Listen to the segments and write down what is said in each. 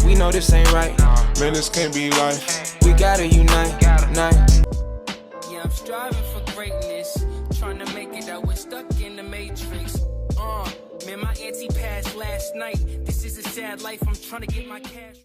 We know this ain't right. Man, this can't be life. We gotta unite. Unite. Yeah, I'm striving for greatness, trying to make it out. We're stuck in the matrix. Man, my auntie passed last night. This is a sad life. I'm trying to get my cash.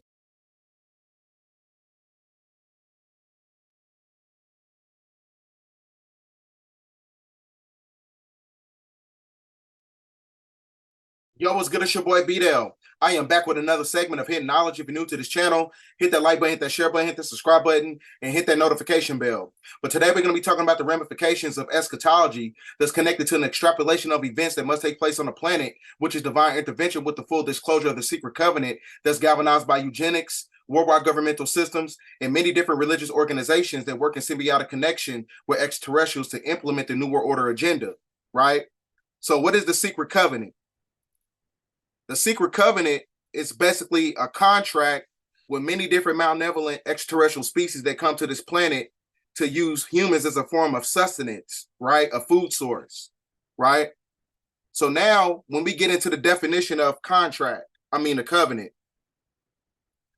Yo, what's good? It's your boy B-Dell. I am back with another segment of Hidden Knowledge. If you're new to this channel, hit that like button, hit that share button, hit the subscribe button, and hit that notification bell. But today we're going to be talking about the ramifications of eschatology that's connected to an extrapolation of events that must take place on the planet, which is divine intervention with the full disclosure of the secret covenant that's galvanized by eugenics, worldwide governmental systems, and many different religious organizations that work in symbiotic connection with extraterrestrials to implement the New World Order agenda, right? So what is the secret covenant? The secret covenant is basically a contract with many different malevolent extraterrestrial species that come to this planet to use humans as a form of sustenance, right? A food source, right? So now when we get into the definition of a covenant,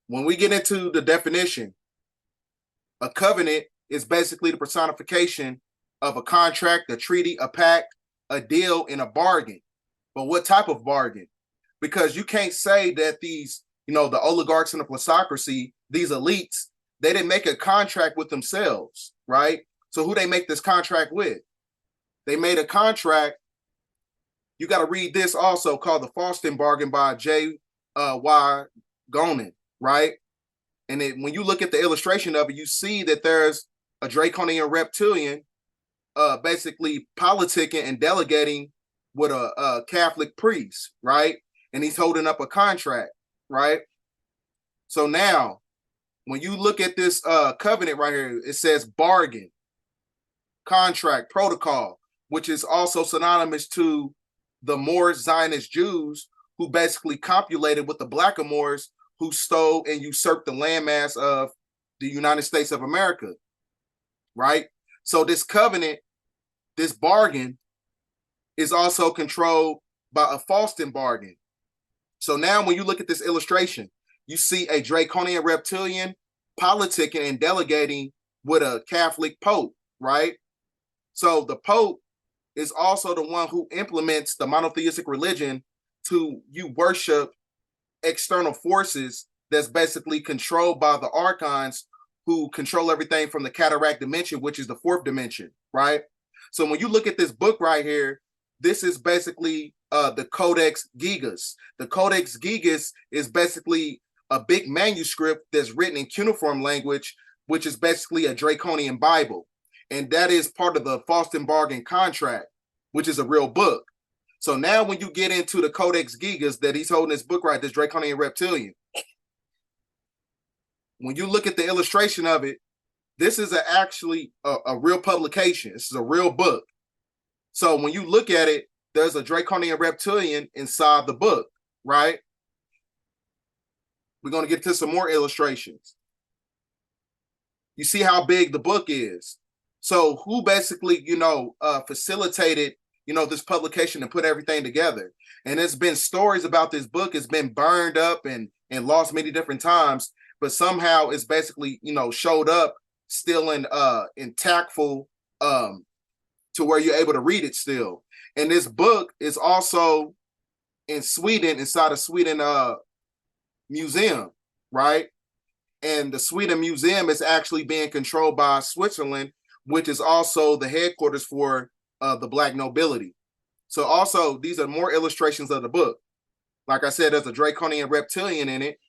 when we get into the definition, a covenant is basically the personification of a contract, a treaty, a pact, a deal, and a bargain. But what type of bargain? Because you can't say that these, the oligarchs and the plutocracy, these elites, they didn't make a contract with themselves, right? So who they make this contract with? They made a contract. You got to read this also, called the Fawston Bargain by J.Y. Gonen, right? And when you look at the illustration of it, you see that there's a draconian reptilian basically politicking and delegating with a Catholic priest, right? And he's holding up a contract, right? So now, when you look at this covenant right here, it says bargain, contract, protocol, which is also synonymous to the Moorish Zionist Jews who basically copulated with the Blackamoors who stole and usurped the landmass of the United States of America, right? So this covenant, this bargain, is also controlled by a Fawston bargain. So now when you look at this illustration, you see a draconian reptilian politicking and delegating with a Catholic Pope, right? So the Pope is also the one who implements the monotheistic religion to you worship external forces that's basically controlled by the archons who control everything from the cataract dimension, which is the fourth dimension, right? So when you look at this book right here, this is basically the Codex Gigas. The Codex Gigas is basically a big manuscript that's written in cuneiform language, which is basically a draconian Bible. And that is part of the Fawston Bargain contract, which is a real book. So now when you get into the Codex Gigas that he's holding this book right, this draconian reptilian, when you look at the illustration of it, this is actually a real publication. This is a real book. So when you look at it, there's a draconian reptilian inside the book, right? We're going to get to some more illustrations. You see how big the book is. So who basically, facilitated, this publication and put everything together? And there's been stories about this book. It's been burned up and lost many different times, but somehow it's basically, showed up still in intactful to where you're able to read it still. And this book is also in Sweden, inside a Sweden museum, right? And the Sweden museum is actually being controlled by Switzerland, which is also the headquarters for the Black nobility. So also, these are more illustrations of the book. Like I said, there's a draconian reptilian in it,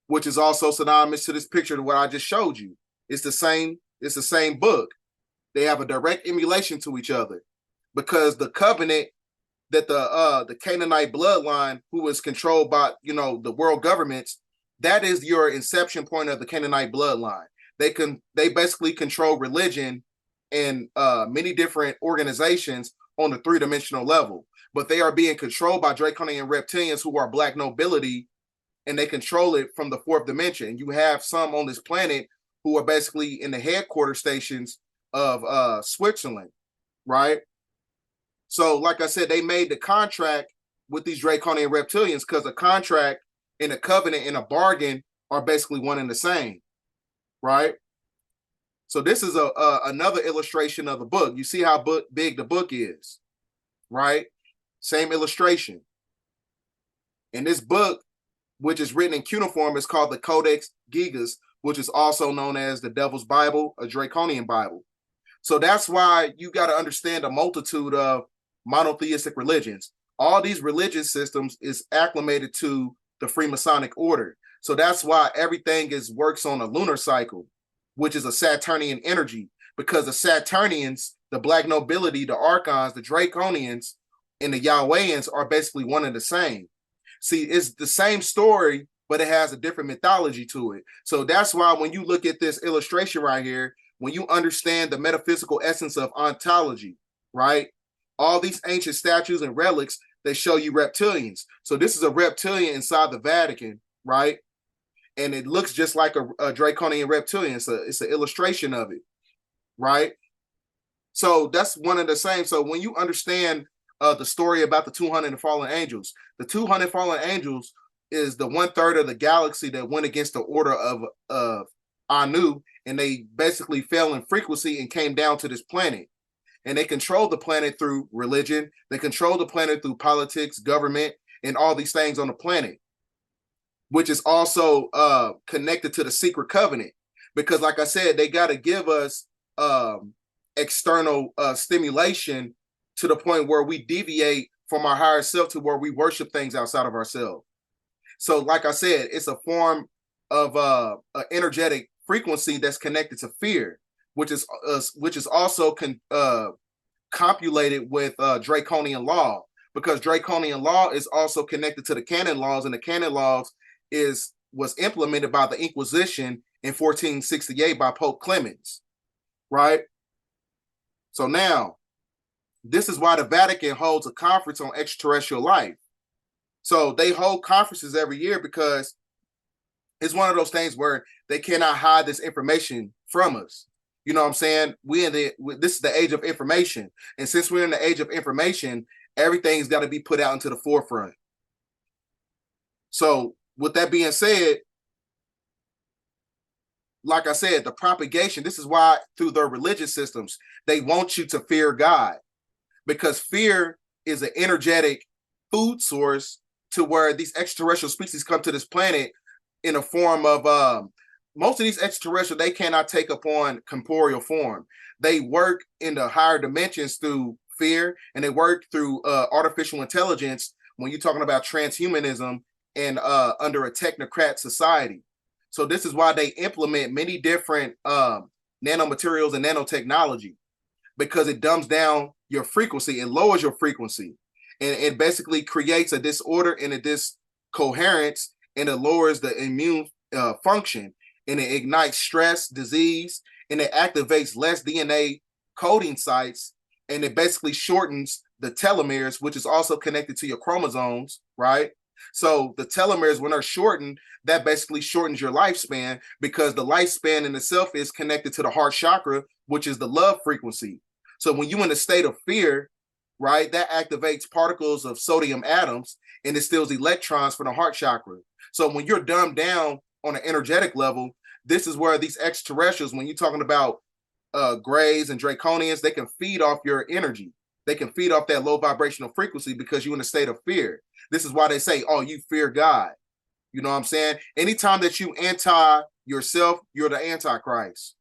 which is also synonymous to this picture of what I just showed you. It's the same book. They have a direct emulation to each other because the covenant that the Canaanite bloodline, who was controlled by, the world governments, that is your inception point of the Canaanite bloodline. They basically control religion and many different organizations on the three-dimensional level, but they are being controlled by draconian reptilians who are Black nobility, and they control it from the fourth dimension. You have some on this planet who are basically in the headquarter stations of Switzerland, right? So like I said, they made the contract with these draconian reptilians because a contract and a covenant and a bargain are basically one and the same, right? So this is another illustration of the book. You see how big the book is, right? Same illustration. And this book, which is written in cuneiform, is called the Codex Gigas, which is also known as the Devil's Bible, a Draconian Bible. So that's why you got to understand a multitude of monotheistic religions. All these religious systems is acclimated to the Freemasonic order. So that's why everything works on a lunar cycle, which is a Saturnian energy, because the Saturnians, the black nobility, the Archons, the Draconians, and the Yahwehians are basically one and the same. See, it's the same story, but it has a different mythology to it. So that's why when you look at this illustration right here, when you understand the metaphysical essence of ontology, right? All these ancient statues and relics, they show you reptilians. So this is a reptilian inside the Vatican, right? And it looks just like a draconian reptilian. It's an illustration of it, right? So that's one and the same. So when you understand the story about the 200 fallen angels, the 200 fallen angels is the 1/3 of the galaxy that went against the order of Anu, and they basically fell in frequency and came down to this planet. And they control the planet through religion. They control the planet through politics, government, and all these things on the planet, which is also connected to the secret covenant. Because like I said, they got to give us external stimulation to the point where we deviate from our higher self to where we worship things outside of ourselves. So like I said, it's a form of an energetic frequency that's connected to fear, which is also copulated with draconian law, because draconian law is also connected to the canon laws, and the canon laws was implemented by the Inquisition in 1468 by Pope Clemens, right? So now, this is why the Vatican holds a conference on extraterrestrial life. So they hold conferences every year because it's one of those things where they cannot hide this information from us. You know what I'm saying? This is the age of information. And since we're in the age of information, everything's got to be put out into the forefront. So with that being said, like I said, the propagation, this is why through their religious systems, they want you to fear God, because fear is an energetic food source to where these extraterrestrial species come to this planet in a form of, most of these extraterrestrial, they cannot take upon corporeal form. They work in the higher dimensions through fear, and they work through artificial intelligence when you're talking about transhumanism and under a technocrat society. So this is why they implement many different nanomaterials and nanotechnology, because it dumbs down your frequency, it lowers your frequency, and it basically creates a disorder and a discoherence, and it lowers the immune function, and it ignites stress, disease, and it activates less DNA coding sites, and it basically shortens the telomeres, which is also connected to your chromosomes, right? So the telomeres, when they're shortened, that basically shortens your lifespan, because the lifespan in itself is connected to the heart chakra, which is the love frequency. So when you're in a state of fear, right, that activates particles of sodium atoms and instills electrons from the heart chakra. So when you're dumbed down on an energetic level, this is where these extraterrestrials, when you're talking about Greys and Draconians, they can feed off your energy. They can feed off that low vibrational frequency because you're in a state of fear. This is why they say, oh, you fear God. You know what I'm saying? Anytime that you anti yourself, you're the Antichrist,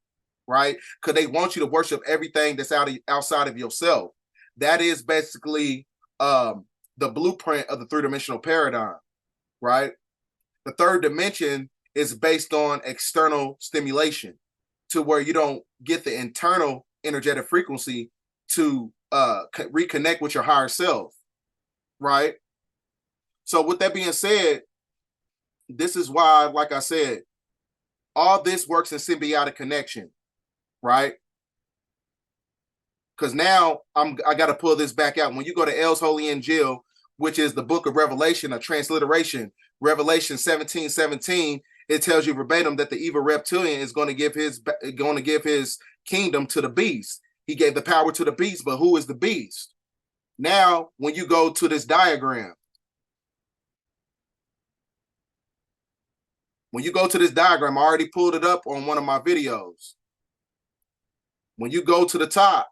right? Because they want you to worship everything that's outside of yourself. That is basically the blueprint of the three-dimensional paradigm, right? The third dimension is based on external stimulation, to where you don't get the internal energetic frequency to reconnect with your higher self, right? So with that being said, this is why, like I said, all this works in symbiotic connection, right? Because now I got to pull this back out. When you go to L's Holy Injil, which is the book of Revelation, a transliteration, Revelation 17:17, it tells you verbatim that the evil reptilian is going to give his kingdom to the beast. He gave the power to the beast, but who is the beast? Now, when you go to this diagram, When you go to this diagram, I already pulled it up on one of my videos. When you go to the top,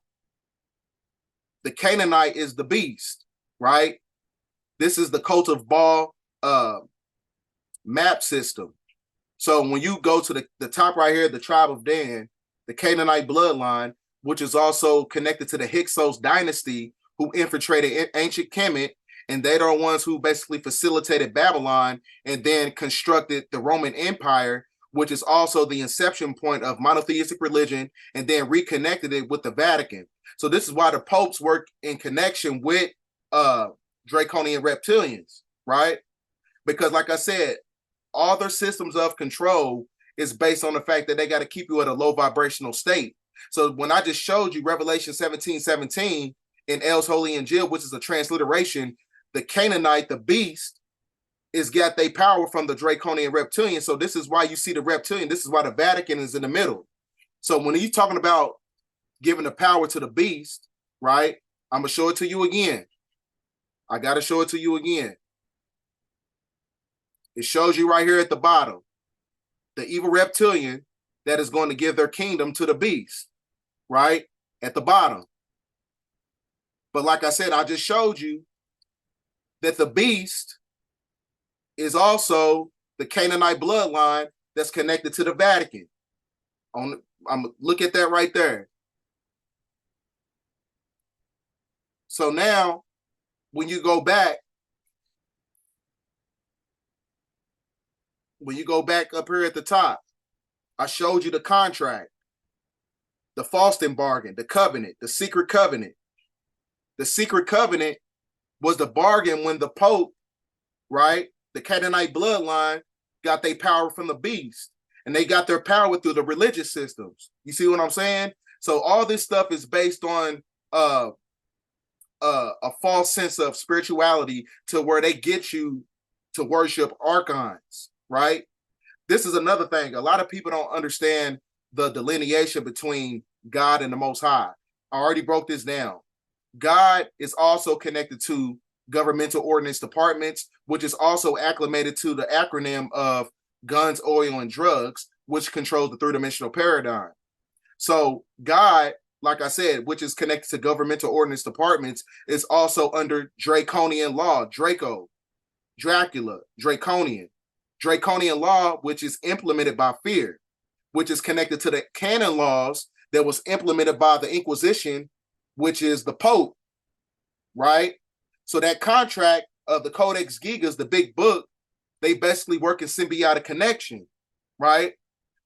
the Canaanite is the beast, right? This is the Coat of Baal map system. So when you go to the top right here, the tribe of Dan, the Canaanite bloodline, which is also connected to the Hyksos dynasty, who infiltrated ancient Kemet, and they are the ones who basically facilitated Babylon and then constructed the Roman Empire, which is also the inception point of monotheistic religion, and then reconnected it with the Vatican. So this is why the popes work in connection with draconian reptilians, right? Because like I said, all their systems of control is based on the fact that they got to keep you at a low vibrational state. So when I just showed you Revelation 17:17 in El's Holy Injil, which is a transliteration, the Canaanite, the beast, is got their power from the draconian reptilian. So this is why you see the reptilian. This is why the Vatican is in the middle. So when he's talking about giving the power to the beast, right? I'm going to show it to you again. I got to show it to you again. It shows you right here at the bottom, the evil reptilian that is going to give their kingdom to the beast, right? At the bottom. But like I said, I just showed you that the beast is also the Canaanite bloodline that's connected to the Vatican. Look at that right there. So now, when you go back, up here at the top, I showed you the contract, the Fawston bargain, the covenant, the secret covenant. The secret covenant was the bargain when the Pope, right, the Canaanite bloodline, got their power from the beast, and they got their power through the religious systems. You see what I'm saying? So all this stuff is based on a false sense of spirituality, to where they get you to worship archons, right? This is another thing. A lot of people don't understand the delineation between God and the Most High. I already broke this down. God is also connected to governmental ordinance departments, which is also acclimated to the acronym of guns, oil, and drugs, which controls the three-dimensional paradigm. So God, like I said, which is connected to governmental ordinance departments, is also under draconian law, Draco, Dracula, draconian law, which is implemented by fear, which is connected to the canon laws that was implemented by the Inquisition, which is the Pope, right? So that contract of the Codex Gigas, the big book, they basically work in symbiotic connection, right?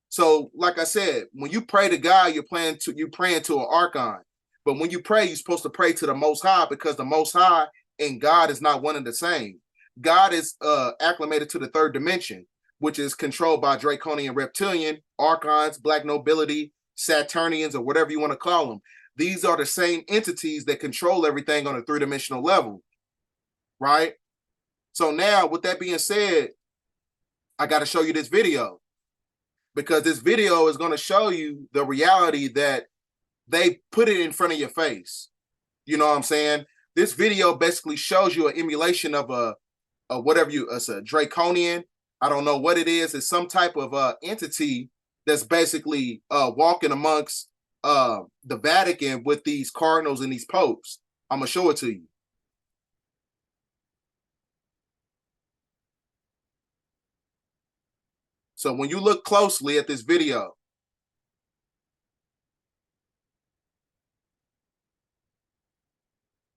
So like I said, when you pray to God, you're praying to an archon. But when you pray, you're supposed to pray to the Most High, because the Most High and God is not one and the same. God is acclimated to the third dimension, which is controlled by draconian reptilian, archons, black nobility, Saturnians, or whatever you want to call them. These are the same entities that control everything on a three-dimensional level, right? So now, with that being said, I got to show you this video, because this video is going to show you the reality that they put it in front of your face. You know what I'm saying? This video basically shows you an emulation of a draconian. I don't know what it is. It's some type of entity that's basically walking amongst the Vatican with these cardinals and these popes. I'm gonna show it to you. So when you look closely at this video,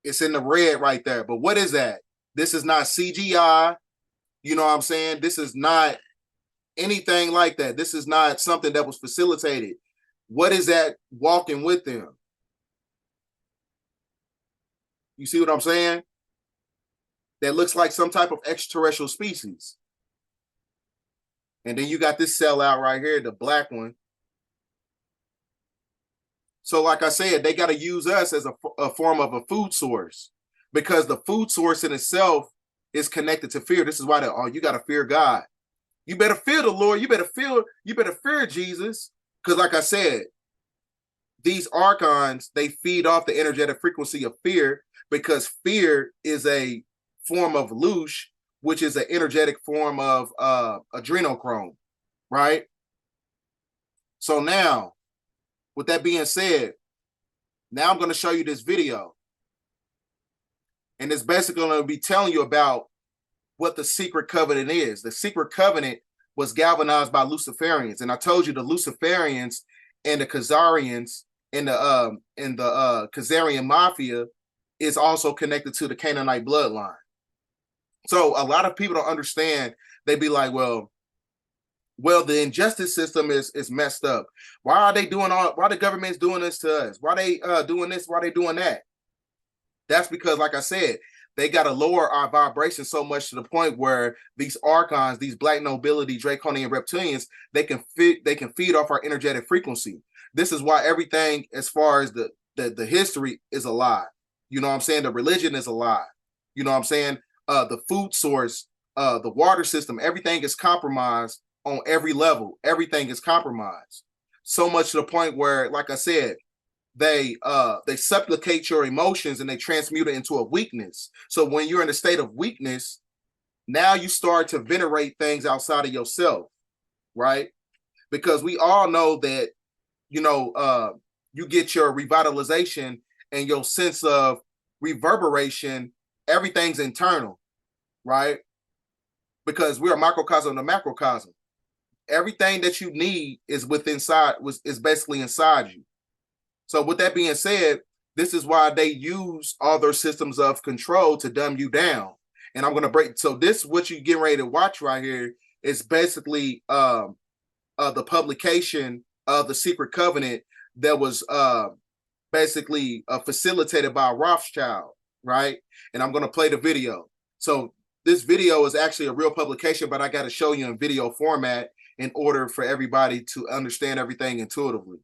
it's in the red right there. But what is that? This is not CGI. You know what I'm saying? This is not anything like that. This is not something that was facilitated. What is that walking with them? You see what I'm saying? That looks like some type of extraterrestrial species. And then you got this sellout right here, the black one. So like I said, they got to use us as a form of a food source, because the food source in itself is connected to fear. This is why you got to fear God. You better fear the Lord. You better fear Jesus. Because like I said, these archons, they feed off the energetic frequency of fear, because fear is a form of loosh, which is an energetic form of adrenochrome. right? So now, with that being said, now I'm going to show you this video. And it's basically going to be telling you about what the secret covenant is. The secret covenant was galvanized by Luciferians. And I told you the Luciferians and the Khazarians and the Khazarian mafia is also connected to the Canaanite bloodline. So a lot of people don't understand. They be like, well, the injustice system is messed up. Why are they doing why the government's doing this to us? Why they doing this? Why they doing that? That's because, like I said, they got to lower our vibration so much to the point where these archons, these black nobility, draconian reptilians, they can feed off our energetic frequency. This is why everything as far as the history is a lie. You know what I'm saying? The religion is a lie. You know what I'm saying? The food source, the water system, everything is compromised on every level. Everything is compromised. So much to the point where, like I said, they supplicate your emotions and they transmute it into a weakness. So when you're in a state of weakness, now you start to venerate things outside of yourself, right? Because we all know that, you know, you get your revitalization and your sense of reverberation, everything's internal, right? Because we're a microcosm and a macrocosm. Everything that you need is is basically inside you. So with that being said, this is why they use all their systems of control to dumb you down. And I'm going to break. So this, what you get ready to watch right here, is basically the publication of the Secret Covenant that was basically facilitated by Rothschild, right? And I'm going to play the video. So this video is actually a real publication, but I got to show you in video format in order for everybody to understand everything intuitively.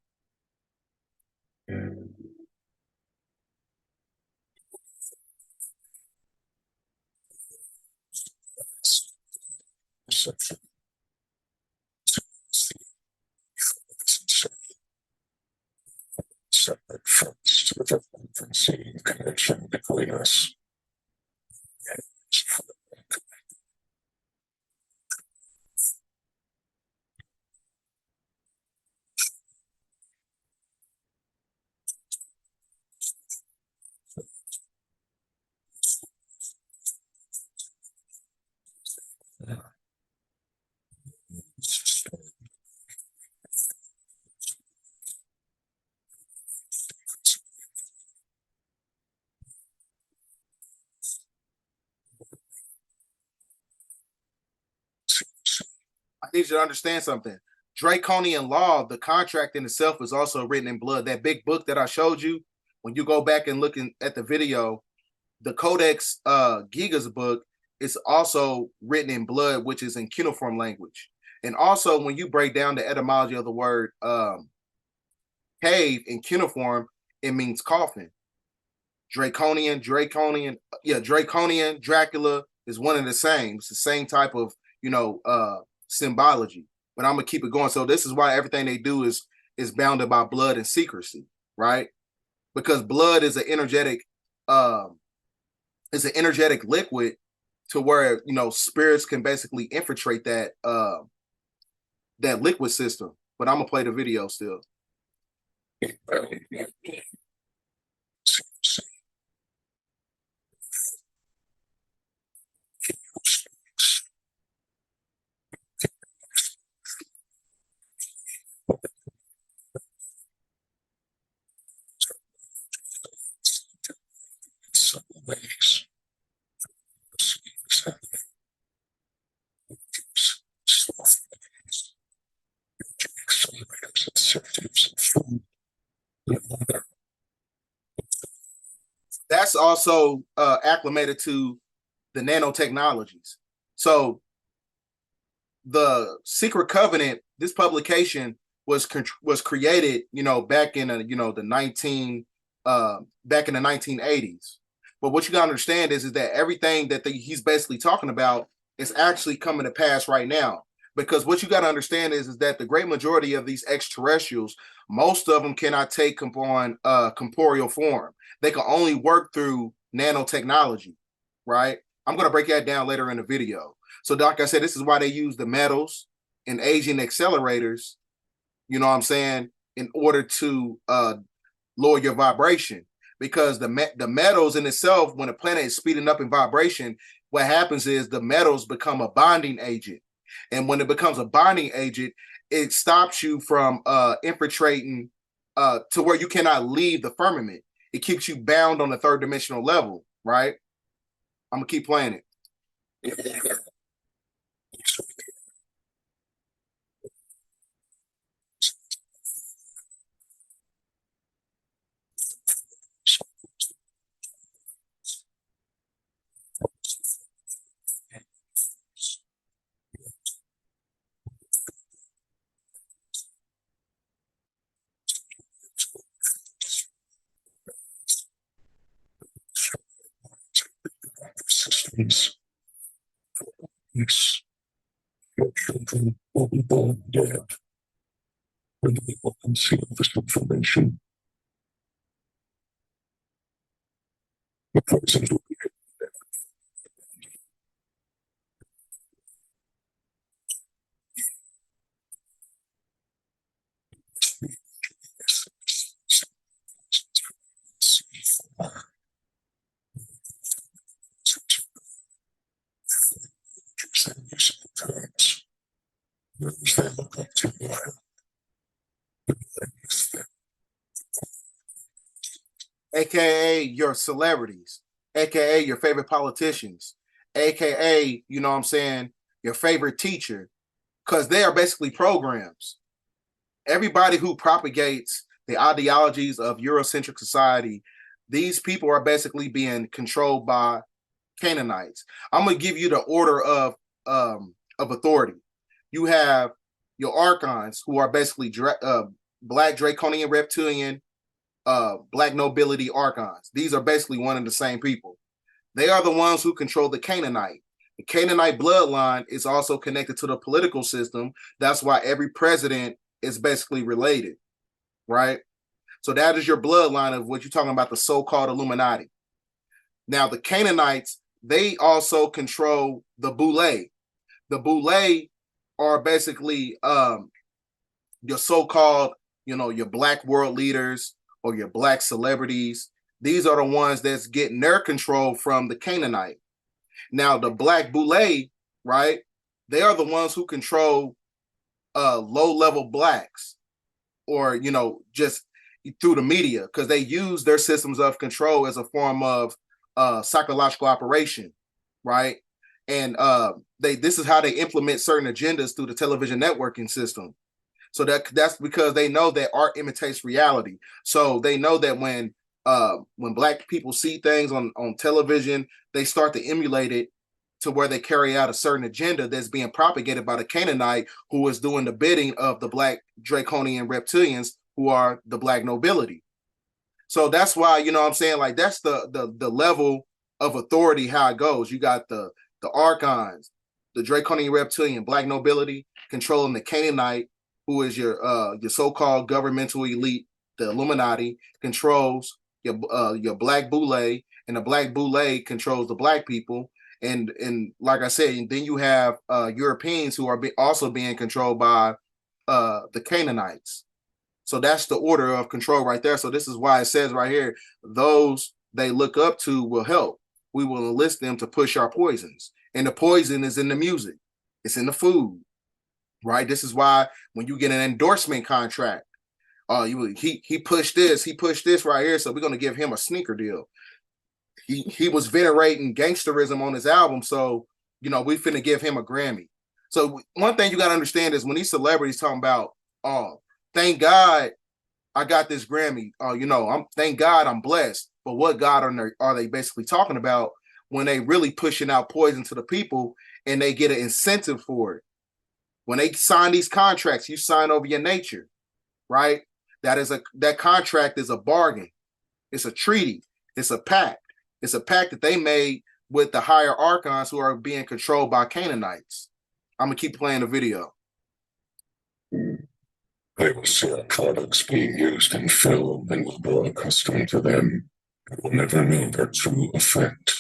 Separate first with a frequency connection between us. I need you to understand something. Draconian law, the contract in itself is also written in blood. That big book that I showed you, when you go back and look at the video, the Codex Gigas book is also written in blood, which is in cuneiform language. And also, when you break down the etymology of the word cave in cuneiform, it means coffin. Draconian, Dracula is one and the same. It's the same type of, you know, symbology. But I'm gonna keep it going. So this is why everything they do is bounded by blood and secrecy, right? Because blood is an energetic liquid to where, you know, spirits can basically infiltrate that that liquid system. But I'm gonna play the video still. That's also acclimated to the nanotechnologies. So the Secret Covenant, this publication was created, you know, back in the 1980s. But what you gotta understand is that everything that he's basically talking about is actually coming to pass right now. Because what you got to understand is that the great majority of these extraterrestrials, most of them cannot take upon corporeal form. They can only work through nanotechnology, right? I'm going to break that down later in the video. So like I said, this is why they use the metals. and aging accelerators, you know what I'm saying, in order to lower your vibration. Because the metals in itself, when a planet is speeding up in vibration, what happens is the metals become a bonding agent. And when it becomes a bonding agent, it stops you from infiltrating to where you cannot leave the firmament. It keeps you bound on the third dimensional level, right? I'm gonna keep playing it. Systems. Yes. Your children will be born dead. When we will conceal this information, the poisons will be terms. Those they look up to AKA your celebrities, AKA your favorite politicians, AKA, you know what I'm saying, your favorite teacher, because they are basically programs. Everybody who propagates the ideologies of Eurocentric society, these people are basically being controlled by Canaanites. I'm gonna give you the order of authority. You have your archons, who are basically black draconian reptilian, black nobility archons. These are basically one and the same people. They are the ones who control the Canaanite. The Canaanite bloodline is also connected to the political system. That's why every president is basically related, right? So that is your bloodline of what you're talking about, the so-called Illuminati. Now, the Canaanites, they also control the Boule. The Boule are basically your so-called, you know, your black world leaders or your black celebrities. These are the ones that's getting their control from the Canaanite. Now, the black Boule, right? They are the ones who control low-level blacks, or, you know, just through the media, because they use their systems of control as a form of psychological operation, right? And this is how they implement certain agendas through the television networking system. So that's because they know that art imitates reality. So they know that when black people see things on television, they start to emulate it to where they carry out a certain agenda that's being propagated by the Canaanite, who is doing the bidding of the black draconian reptilians, who are the black nobility. So that's why, you know what I'm saying, like, that's the level of authority, how it goes. You got the archons, the draconian reptilian, black nobility controlling the Canaanite, who is your so-called governmental elite. The Illuminati controls your black Boule, and the black Boule controls the black people. And like I said, then you have Europeans who are also being controlled by the Canaanites. So that's the order of control right there. So this is why it says right here, those they look up to will help. We will enlist them to push our poisons. And the poison is in the music. It's in the food, right? This is why when you get an endorsement contract, he pushed this right here, so we're going to give him a sneaker deal. He was venerating gangsterism on his album, so, you know, we finna give him a Grammy. So one thing you got to understand is when these celebrities talking about, oh, thank God I got this Grammy, you know, thank God I'm blessed. But what God are they basically talking about when they really pushing out poison to the people and they get an incentive for it? When they sign these contracts, you sign over your nature, right? That contract is a bargain. It's a treaty. It's a pact. It's a pact that they made with the higher archons who are being controlled by Canaanites. I'm going to keep playing the video. They will see our products being used in film and will grow accustomed to them. They will never know their true effect.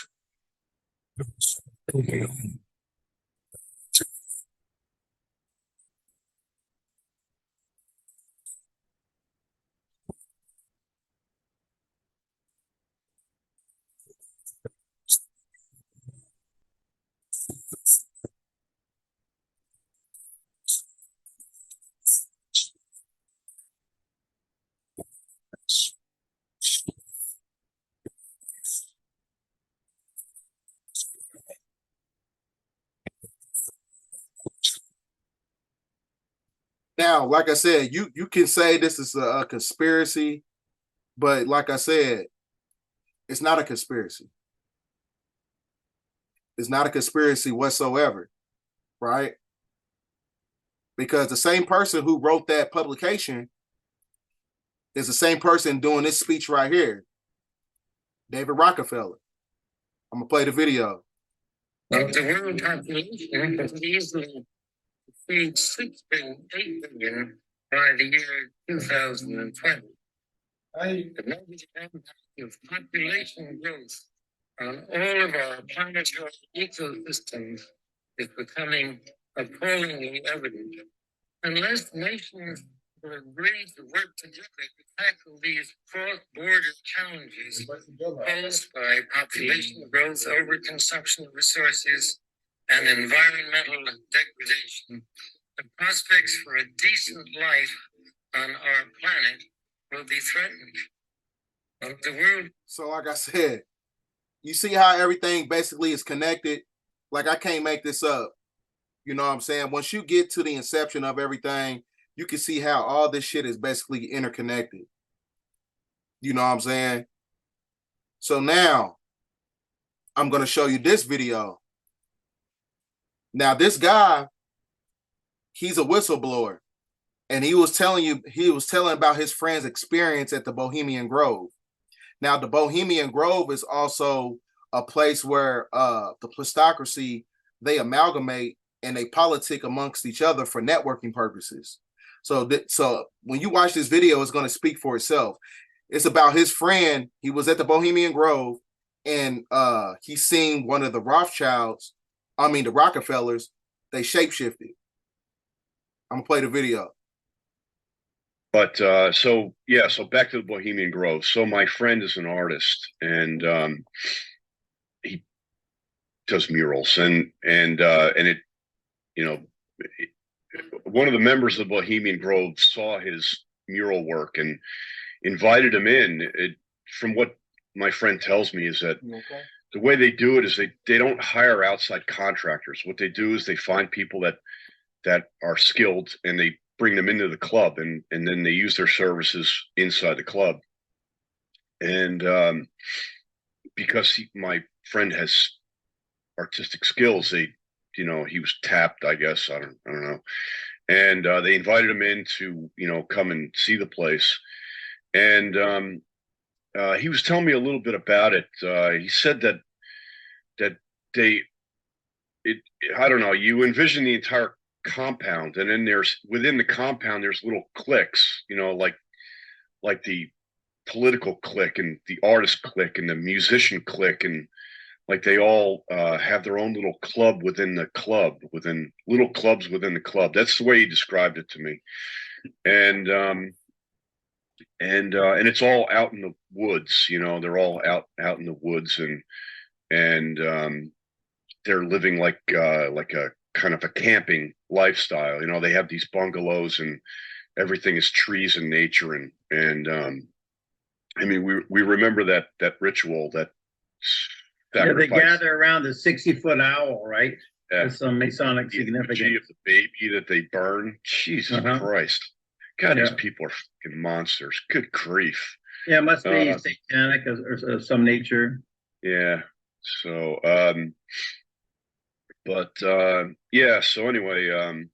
Now, like I said, you can say this is a conspiracy, but like I said, it's not a conspiracy. It's not a conspiracy whatsoever, right? Because the same person who wrote that publication is the same person doing this speech right here, David Rockefeller. I'm gonna play the video. The world population could easily exceed 6 billion, 8 billion by the year 2020. The negative impact of population growth on all of our planetary ecosystems is becoming appallingly evident. Unless nations will agree to work together to tackle these cross-border challenges posed by population growth, overconsumption of resources, and environmental degradation, the prospects for a decent life on our planet will be threatened. The world. So, like I said, you see how everything basically is connected. Like, I can't make this up. You know what I'm saying? Once you get to the inception of everything, you can see how all this shit is basically interconnected. You know what I'm saying? So now I'm going to show you this video. Now, this guy, he's a whistleblower, and he was telling about his friend's experience at the Bohemian Grove. Now, the Bohemian Grove is also a place where the plutocracy, they amalgamate and they politic amongst each other for networking purposes. So when you watch this video, it's going to speak for itself. It's about his friend. He was at the Bohemian Grove, and he seen one of the the Rockefellers. They shapeshifted. I'm gonna play the video. But so back to the Bohemian Grove. So my friend is an artist, and he does murals, and it, you know, one of the members of the Bohemian Grove saw his mural work and invited him in. From what my friend tells me is that the way they do it is they don't hire outside contractors. What they do is they find people that are skilled, and they bring them into the club, and then they use their services inside the club. And because my friend has artistic skills, he was tapped, I guess. I don't know. And they invited him in to, come and see the place. And he was telling me a little bit about it. He said that I don't know, you envision the entire compound, and then within the compound there's little cliques, like the political clique and the artist clique and the musician clique, and like they all have their own little club within the club, within little clubs within the club. That's the way he described it to me. And it's all out in the woods, they're all out in the woods, and they're living like a kind of a camping lifestyle. They have these bungalows, and everything is trees and nature, and I mean, we remember that ritual, that sacrifice. They gather around the 60-foot owl, right? Yeah. With some Masonic significance. Of the baby that they burn. Jesus Christ. God, these people are fucking monsters. Good grief. Yeah, it must be satanic or of some nature. Yeah. So, so anyway,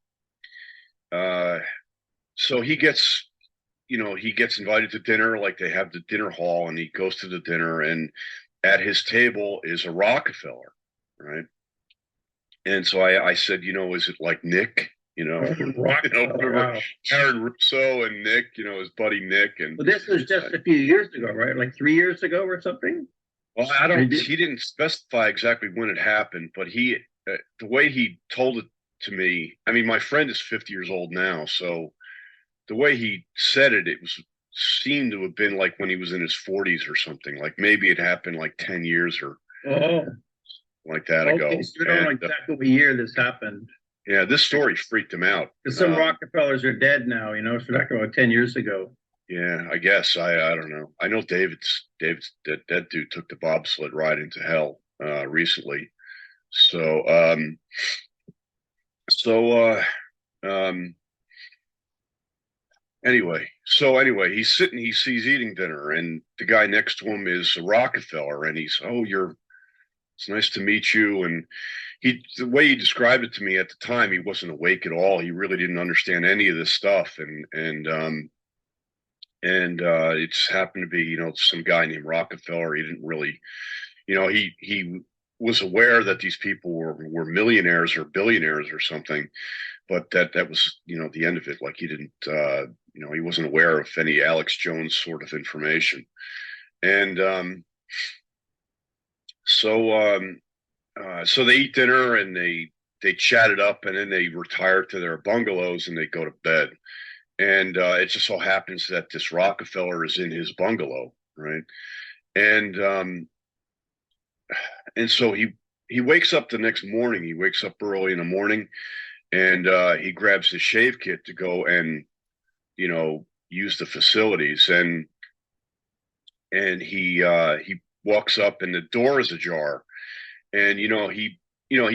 so he gets invited to dinner, like they have the dinner hall, and he goes to the dinner, and at his table is a Rockefeller, right? And so I said, is it like Nick? Wow. Aaron Russo and Nick, his buddy Nick. And well, this was just a few years ago, right? Like 3 years ago or something? Well, he didn't specify exactly when it happened, but the way he told it to me, I mean, my friend is 50 years old now, so the way he said it, seemed to have been like when he was in his 40s or something. Like maybe it happened like 10 years or like that ago. So we don't know exactly what year this happened. Yeah, this story freaked him out. Because some Rockefellers are dead now, so we're talking about 10 years ago. Yeah, I guess. I don't know. I know David's that dude took the bobsled ride into hell recently. So he's eating dinner, and the guy next to him is Rockefeller, and he's, oh, it's nice to meet you. And the way he described it to me at the time, he wasn't awake at all. He really didn't understand any of this stuff. And it just happened to be, some guy named Rockefeller. He didn't really, he was aware that these people were millionaires or billionaires or something, but that was, the end of it. Like he didn't, he wasn't aware of any Alex Jones sort of information. And so they eat dinner and they chat it up, and then they retire to their bungalows and they go to bed. And it just so happens that this Rockefeller is in his bungalow, right? And so he wakes up the next morning. He wakes up early in the morning, and he grabs his shave kit to go and use the facilities. And he walks up, and the door is ajar. And he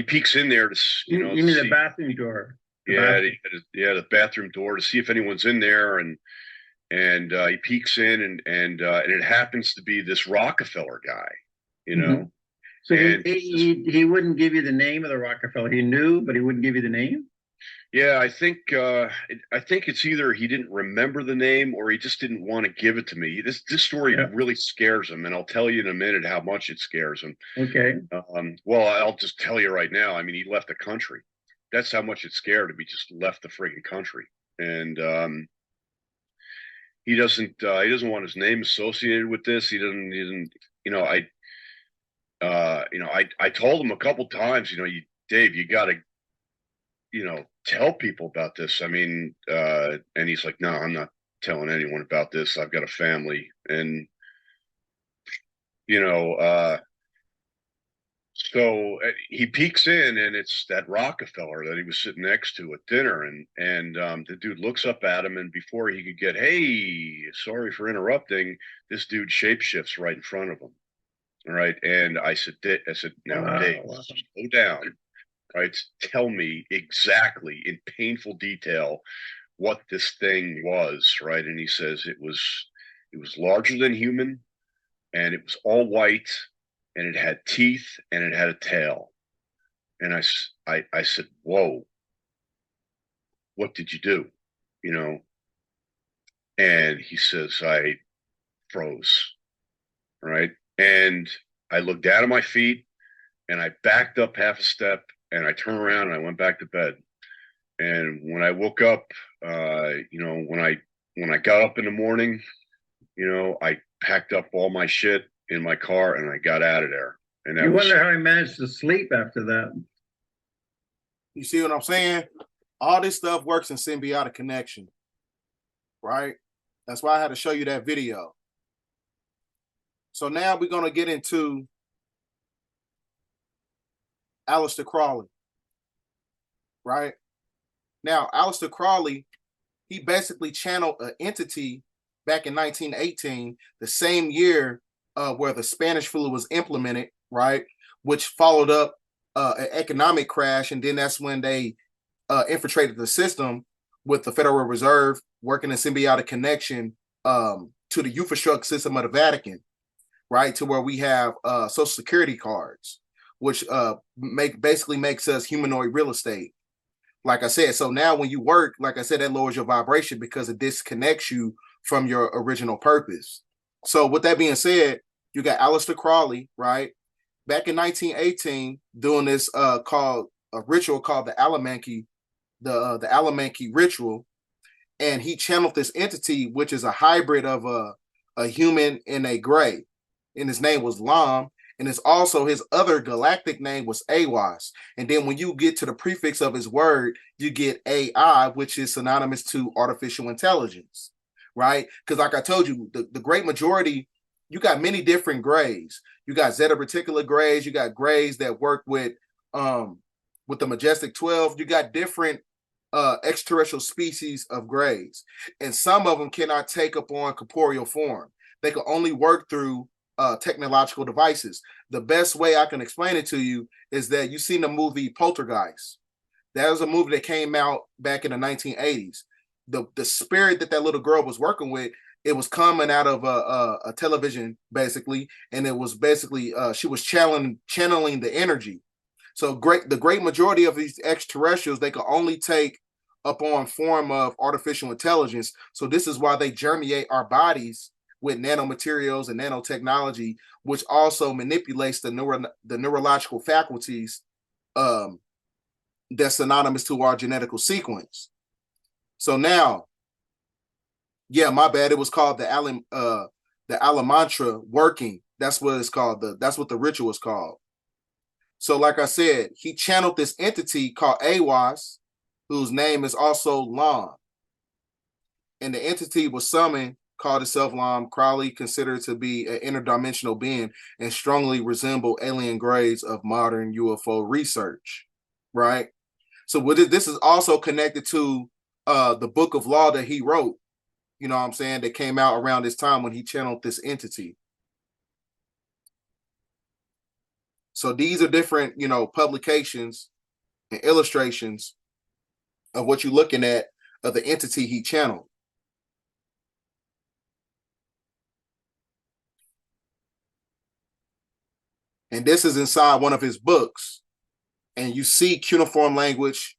peeks in there to you mean the bathroom door? The bathroom door to see if anyone's in there, and he peeks in, and it happens to be this Rockefeller guy, Mm-hmm. So he wouldn't give you the name of the Rockefeller. He knew, but he wouldn't give you the name. Yeah, I think it's either he didn't remember the name or he just didn't want to give it to me. This story really scares him, and I'll tell you in a minute how much it scares him. Okay. Well, I'll just tell you right now. I mean, he left the country. That's how much it scared him. He just left the friggin' country, and he doesn't want his name associated with this. He doesn't. I told him a couple times. Dave, you got to tell people about this. I mean, and he's like, no, I'm not telling anyone about this. I've got a family. And, so he peeks in, and it's that Rockefeller that he was sitting next to at dinner. And the dude looks up at him, and before he could get, hey, sorry for interrupting, this dude shapeshifts right in front of him. All right. And I said, now, Dave, slow down. Right, tell me exactly in painful detail what this thing was, right? And he says it was larger than human, and it was all white, and it had teeth, and it had a tail. And I said, whoa, what did you do? And he says, I froze, right? And I looked down at my feet, and I backed up half a step, and I turned around and I went back to bed. And when I woke up, when I got up in the morning, I packed up all my shit in my car and I got out of there. And you wonder how he managed to sleep after that. You see what I'm saying? All this stuff works in symbiotic connection, right? That's why I had to show you that video. So now we're going to get into Aleister Crowley, right? Now, Aleister Crowley, he basically channeled an entity back in 1918, the same year where the Spanish flu was implemented, right? Which followed up an economic crash, and then that's when they infiltrated the system with the Federal Reserve working in symbiotic connection to the infrastructure system of the Vatican, right? To where we have Social Security cards, which basically makes us humanoid real estate. Like I said, so now when you work, like I said, that lowers your vibration because it disconnects you from your original purpose. So with that being said, you got Aleister Crowley, right? Back in 1918, doing this called a ritual called the Alamancy, the Alamancy ritual. And he channeled this entity, which is a hybrid of a human and a gray. And his name was Lam. And it's also his other galactic name was Aiwass. And then when you get to the prefix of his word, you get AI, which is synonymous to artificial intelligence, right? Because like I told you, the great majority, you got many different grays. You got Zeta Reticuli grays. You got grays that work with the Majestic 12. You got different extraterrestrial species of grays. And some of them cannot take upon corporeal form. They can only work through technological devices. The best way I can explain it to you is that you've seen the movie Poltergeist. That was a movie that came out back in the 1980s. the spirit that little girl was working with, it was coming out of a television basically, and it was basically she was channeling the energy. So the great majority of these extraterrestrials, they can only take upon form of artificial intelligence. So this is why they germinate our bodies with nanomaterials and nanotechnology, which also manipulates the neurological faculties that's synonymous to our genetical sequence. So now, yeah, my bad. It was called the Alamantra working. That's what it's called. That's what the ritual is called. So, like I said, he channeled this entity called Aiwass, whose name is also Lam. And the entity was summoned, called itself Lam, Crowley considered to be an interdimensional being and strongly resemble alien grades of modern UFO research, right? So this is also connected to the book of law that he wrote, you know what I'm saying, that came out around this time when he channeled this entity. So these are different, you know, publications and illustrations of what you're looking at of the entity he channeled. And this is inside one of his books. And you see cuneiform language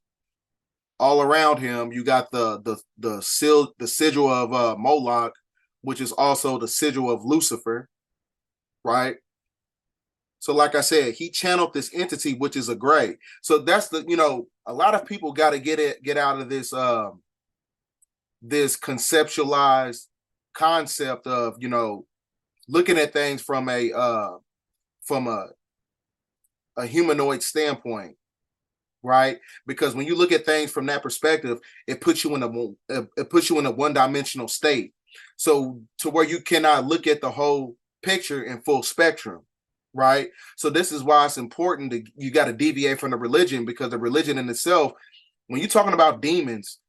all around him. You got the sigil of Moloch, which is also the sigil of Lucifer, right? So like I said, he channeled this entity, which is a gray. So that's the, you know, a lot of people got to get out of this this conceptualized concept of, you know, looking at things from a humanoid standpoint, right? Because when you look at things from that perspective, it puts you in a one-dimensional state. So to where you cannot look at the whole picture in full spectrum, right? So this is why it's important that you got to deviate from the religion, because the religion in itself, when you're talking about demons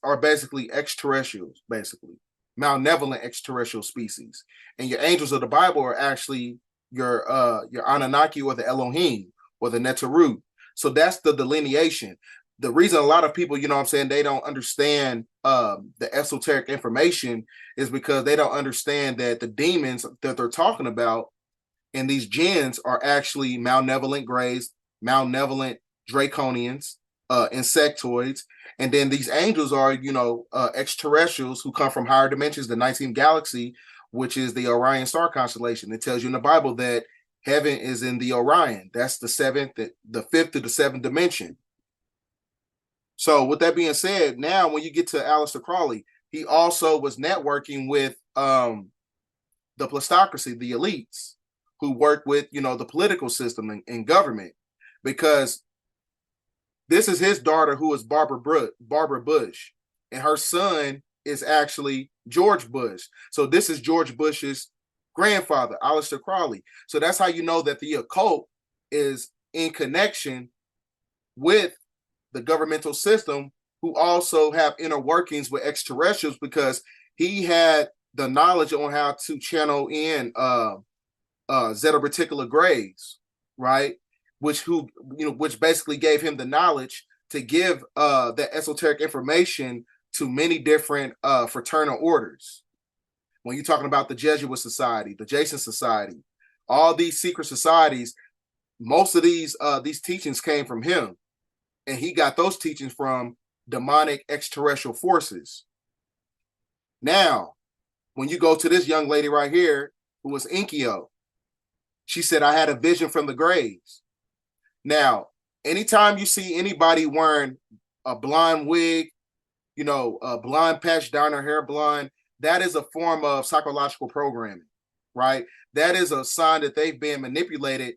are basically extraterrestrials, basically malevolent extraterrestrial species, and your angels of the Bible are actually your Anunnaki or the Elohim or the Neteru. So that's the delineation. The reason a lot of people, you know what I'm saying, they don't understand the esoteric information is because they don't understand that the demons that they're talking about and these jinns are actually malevolent grays, malevolent draconians, insectoids, and then these angels are, you know, extraterrestrials who come from higher dimensions, the 19th galaxy, which is the Orion star constellation. It tells you in the Bible that heaven is in the Orion. That's the fifth to the seventh dimension. So with that being said, now when you get to Aleister Crowley, he also was networking with the plutocracy, the elites, who work with, you know, the political system and government, because this is his daughter, who is Barbara Bush, and her son is actually George Bush. So this is George Bush's grandfather, Aleister Crowley. So that's how you know that the occult is in connection with the governmental system, who also have inner workings with extraterrestrials, because he had the knowledge on how to channel in Zeta Reticula Grays, right? Which basically gave him the knowledge to give that esoteric information to many different fraternal orders. When you're talking about the Jesuit Society, the Jason Society, all these secret societies, most of these teachings came from him, and he got those teachings from demonic extraterrestrial forces. Now, when you go to this young lady right here, who was Inkyo, she said, I had a vision from the graves. Now, anytime you see anybody wearing a blonde wig, you know, a blonde patch down her hair blonde, that is a form of psychological programming, right? That is a sign that they've been manipulated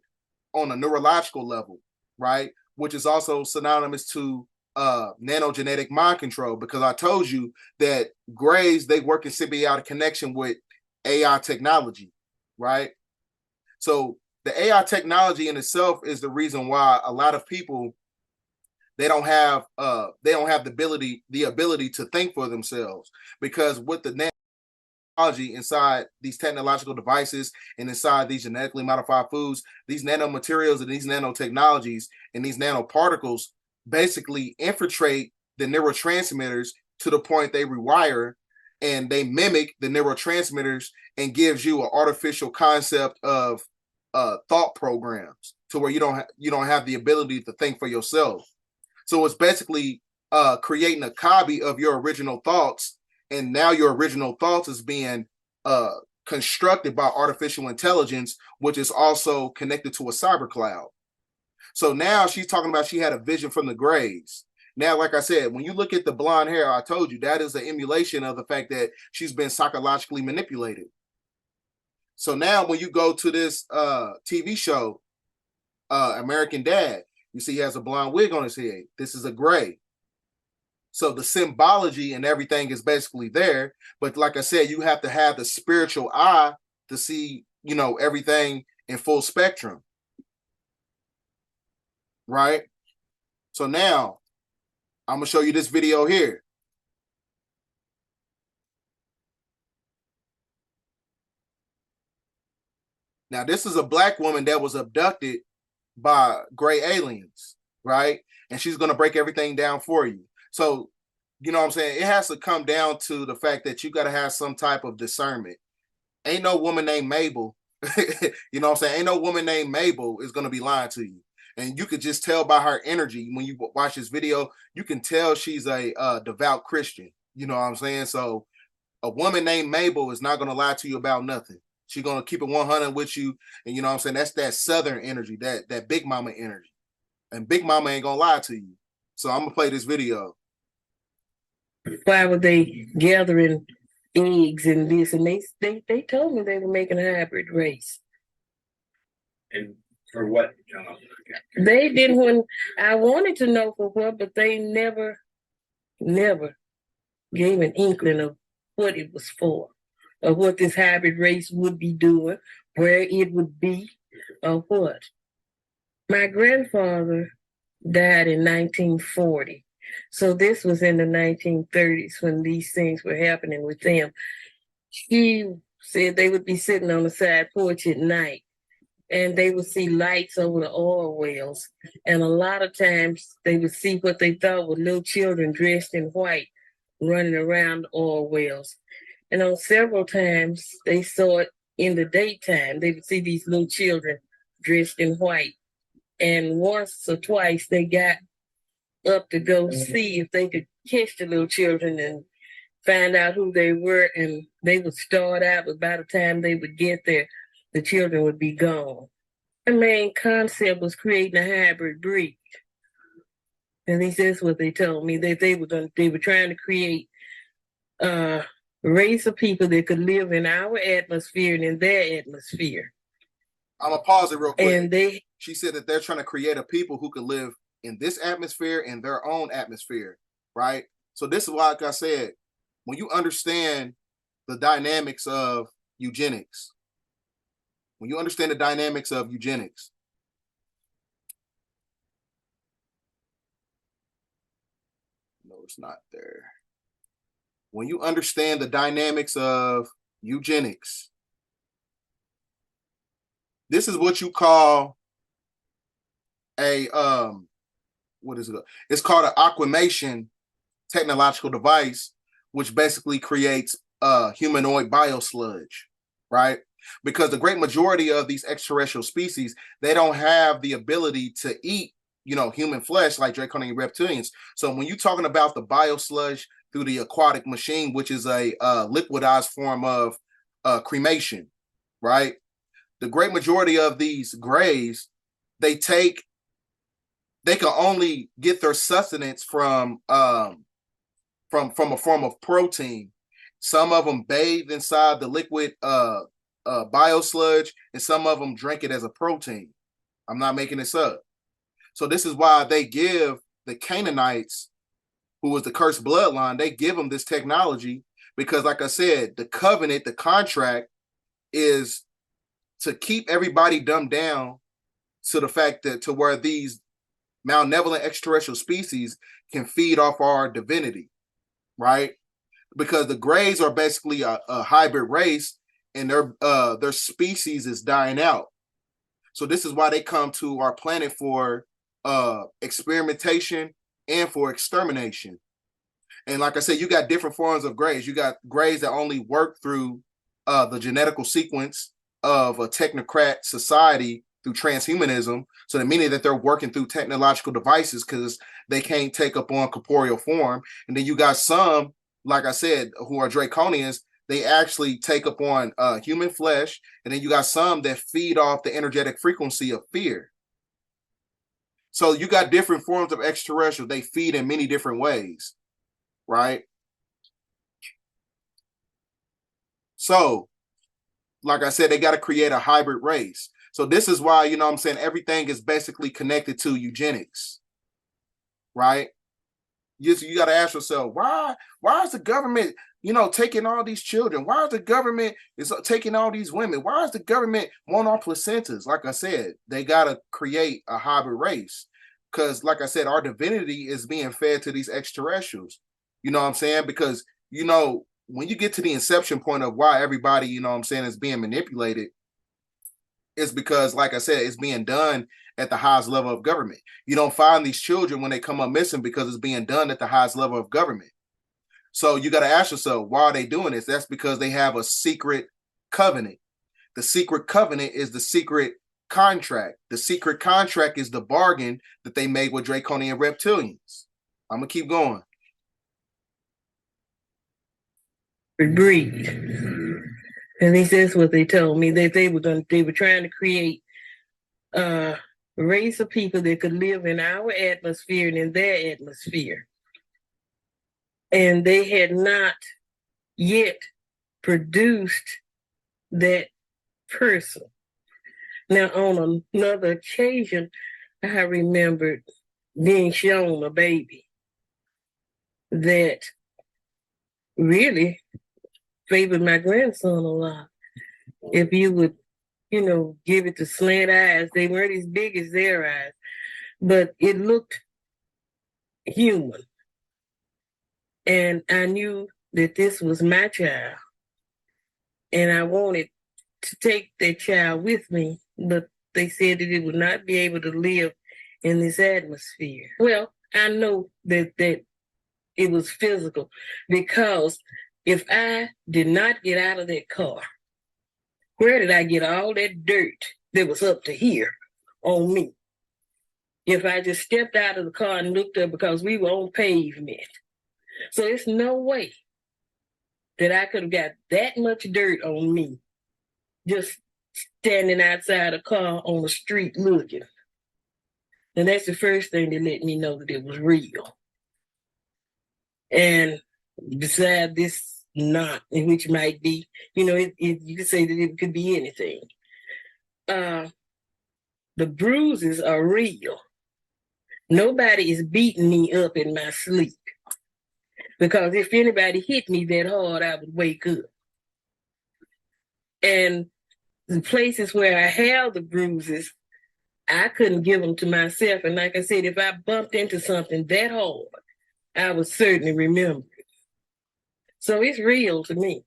on a neurological level, right? Which is also synonymous to nanogenetic mind control, because I told you that grays, they work in symbiotic connection with AI technology, right? So the AI technology in itself is the reason why a lot of people, they don't have the ability to think for themselves, because with the technology inside these technological devices and inside these genetically modified foods, these nanomaterials and these nanotechnologies and these nanoparticles basically infiltrate the neurotransmitters to the point they rewire and they mimic the neurotransmitters and gives you an artificial concept of thought programs to where you don't have the ability to think for yourself. So it's basically creating a copy of your original thoughts, and now your original thoughts is being constructed by artificial intelligence, which is also connected to a cyber cloud. So now she's talking about she had a vision from the graves. Now, like I said, when you look at the blonde hair, I told you that is an emulation of the fact that she's been psychologically manipulated. So now when you go to this TV show, American Dad, you see he has a blonde wig on his head. This is a gray. So the symbology and everything is basically there. But like I said, you have to have the spiritual eye to see, everything in full spectrum. Right? So now I'm going to show you this video here. Now, this is a black woman that was abducted by gray aliens, right? And she's going to break everything down for you. So, you know what I'm saying? It has to come down to the fact that you got to have some type of discernment. Ain't no woman named Mabel, you know what I'm saying? Ain't no woman named Mabel is going to be lying to you. And you could just tell by her energy when you watch this video, you can tell she's a devout Christian. You know what I'm saying? So a woman named Mabel is not going to lie to you about nothing. She's going to keep it 100 with you. And you know what I'm saying? That's that Southern energy, that Big Mama energy. And Big Mama ain't going to lie to you. So I'm going to play this video. Why were they gathering eggs and this? And they told me they were making a hybrid race. And for what? They didn't when I wanted to know for what, but they never gave an inkling of what it was for, or what this hybrid race would be doing, where it would be, or what. My grandfather died in 1940. So this was in the 1930s when these things were happening with them. He said they would be sitting on the side porch at night and they would see lights over the oil wells. And a lot of times they would see what they thought were little children dressed in white running around the oil wells. And on several times they saw it in the daytime. They would see these little children dressed in white. And once or twice they got up to go see if they could catch the little children and find out who they were, and they would start out, but by the time they would get there, the children would be gone. The main concept was creating a hybrid breed. At least that's what they told me, that they were trying to create a race of people that could live in our atmosphere and in their atmosphere. I'm gonna pause it real quick. And she said that they're trying to create a people who could live in this atmosphere, in their own atmosphere, right? So this is why, like I said, when you understand the dynamics of eugenics, no, it's not there. When you understand the dynamics of eugenics, this is what you call a what is it? It's called an aquamation technological device, which basically creates humanoid biosludge, right? Because the great majority of these extraterrestrial species, they don't have the ability to eat, human flesh like draconian reptilians. So when you're talking about the biosludge through the aquatic machine, which is a liquidized form of cremation, right? The great majority of these grays, they can only get their sustenance from a form of protein. Some of them bathe inside the liquid biosludge, and some of them drink it as a protein. I'm not making this up. So this is why they give the Canaanites, who was the cursed bloodline, they give them this technology because, like I said, the covenant, the contract is to keep everybody dumbed down to the fact that to where these malevolent extraterrestrial species can feed off our divinity, right? Because the Greys are basically a hybrid race, and their species is dying out. So this is why they come to our planet for experimentation and for extermination. And like I said, you got different forms of grays. You got grays that only work through the genetical sequence of a technocrat society through transhumanism. So that meaning that they're working through technological devices because they can't take up on corporeal form. And then you got some, like I said, who are draconians. They actually take up on human flesh. And then you got some that feed off the energetic frequency of fear. So you got different forms of extraterrestrials. They feed in many different ways, right? So, like I said, they got to create a hybrid race. So this is why, you know what I'm saying, everything is basically connected to eugenics, right? You got to ask yourself, why is the government, you know, taking all these children? Why is the government is taking all these women? Why is the government want our placentas? Like I said, they got to create a hybrid race because, like I said, our divinity is being fed to these extraterrestrials. You know what I'm saying? Because, you know, when you get to the inception point of why everybody, you know what I'm saying, is being manipulated, it's because, like I said, it's being done at the highest level of government. You don't find these children when they come up missing because it's being done at the highest level of government. So you got to ask yourself, why are they doing this? That's because they have a secret covenant. The secret covenant is the secret contract. The secret contract is the bargain that they made with draconian reptilians. I'm going to keep going. Breed. At least that's what they told me, that they were trying to create a race of people that could live in our atmosphere and in their atmosphere. And they had not yet produced that person. Now, on another occasion, I remembered being shown a baby that really favored my grandson a lot. If you would, you know, give it the slant eyes, they weren't as big as their eyes, but it looked human. And I knew that this was my child. And I wanted to take that child with me, but they said that it would not be able to live in this atmosphere. Well, I know that it was physical because if I did not get out of that car, where did I get all that dirt that was up to here on me? If I just stepped out of the car and looked up, because we were on pavement. So there's no way that I could have got that much dirt on me just standing outside a car on the street looking. And that's the first thing that let me know that it was real. And beside this knot, which might be, you know, you could say that it could be anything. The bruises are real. Nobody is beating me up in my sleep. Because if anybody hit me that hard, I would wake up. And the places where I have the bruises, I couldn't give them to myself. And like I said, if I bumped into something that hard, I would certainly remember it. So it's real to me.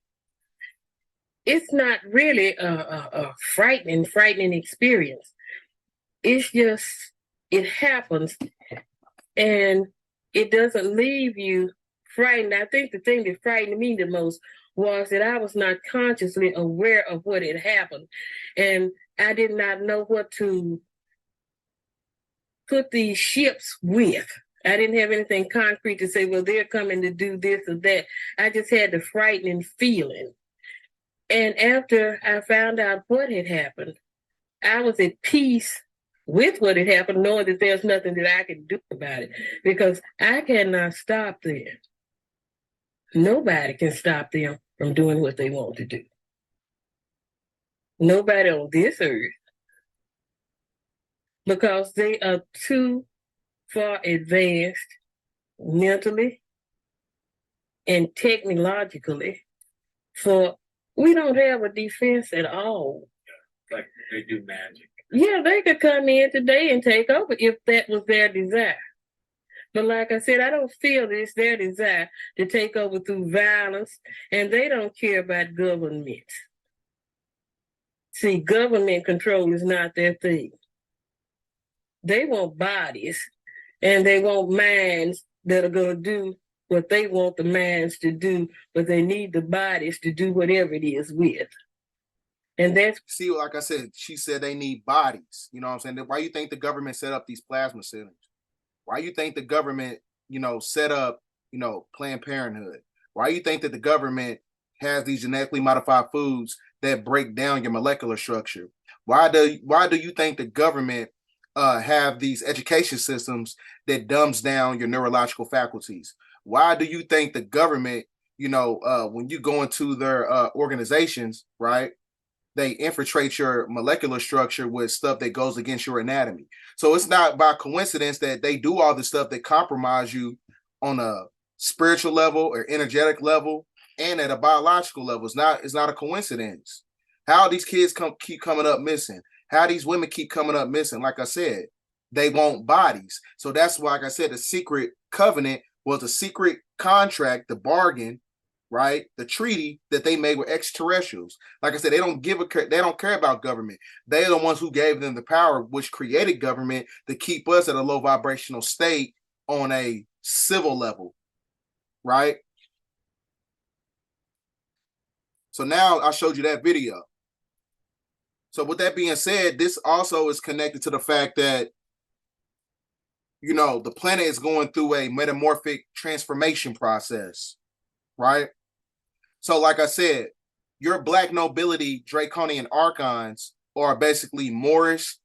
It's not really a frightening experience. It's just, it happens. And it doesn't leave you frightened. I think the thing that frightened me the most was that I was not consciously aware of what had happened. And I did not know what to put these ships with. I didn't have anything concrete to say, well, they're coming to do this or that. I just had the frightening feeling. And after I found out what had happened, I was at peace with what had happened, knowing that there's nothing that I can do about it, because I cannot stop them. Nobody can stop them from doing what they want to do. Nobody on this earth. Because they are too far advanced mentally and technologically for, we don't have a defense at all. Like they do magic. Yeah, they could come in today and take over if that was their desire. But like I said, I don't feel that it's their desire to take over through violence, and they don't care about government. See, government control is not their thing. They want bodies, and they want minds that are going to do what they want the minds to do, but they need the bodies to do whatever it is with. And that's See, like I said, she said they need bodies. You know what I'm saying? Why you think the government set up these plasma centers? Why you think the government, set up, Planned Parenthood? Why you think that the government has these genetically modified foods that break down your molecular structure? Why do you think the government have these education systems that dumbs down your neurological faculties? Why do you think the government, when you go into their organizations, right, they infiltrate your molecular structure with stuff that goes against your anatomy? So it's not by coincidence that they do all the stuff that compromise you on a spiritual level or energetic level and at a biological level. It's not a coincidence. How these kids keep coming up missing? How these women keep coming up missing? Like I said, they want bodies. So that's why, like I said, the secret covenant was a secret contract, the bargain, right? The treaty that they made with extraterrestrials. Like I said, they don't care about government. They're the ones who gave them the power, which created government to keep us at a low vibrational state on a civil level, right? So now I showed you that video. So with that being said, this also is connected to the fact that, the planet is going through a metamorphic transformation process, right? So like I said, your black nobility Draconian archons are basically Moorish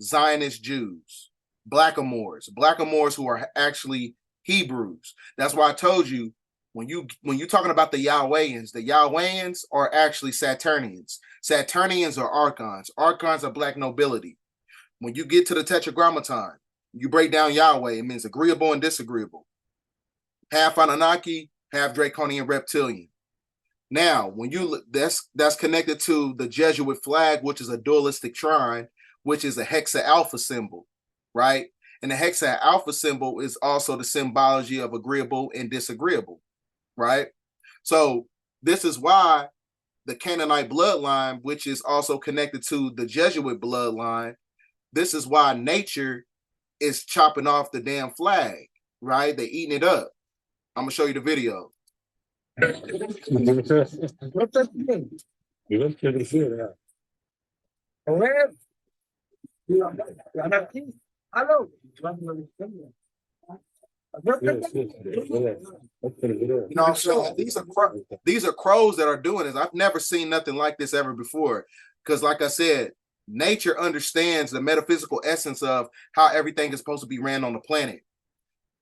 Zionist Jews, Blackamoors who are actually Hebrews. That's why I told you, when you're talking about the Yahwehans are actually Saturnians. Saturnians are archons. Archons are black nobility. When you get to the Tetragrammaton, you break down Yahweh, it means agreeable and disagreeable. Half Anunnaki, half Draconian reptilian. Now, when you look, that's connected to the Jesuit flag, which is a dualistic trine, which is a hexa alpha symbol, right? And the hexa alpha symbol is also the symbology of agreeable and disagreeable, right? So this is why the Canaanite bloodline, which is also connected to the Jesuit bloodline, this is why nature is chopping off the damn flag, right? They're eating it up. I'm gonna show you the video. So these are crows that are doing this. I've never seen nothing like this ever before. Because like I said, nature understands the metaphysical essence of how everything is supposed to be ran on the planet.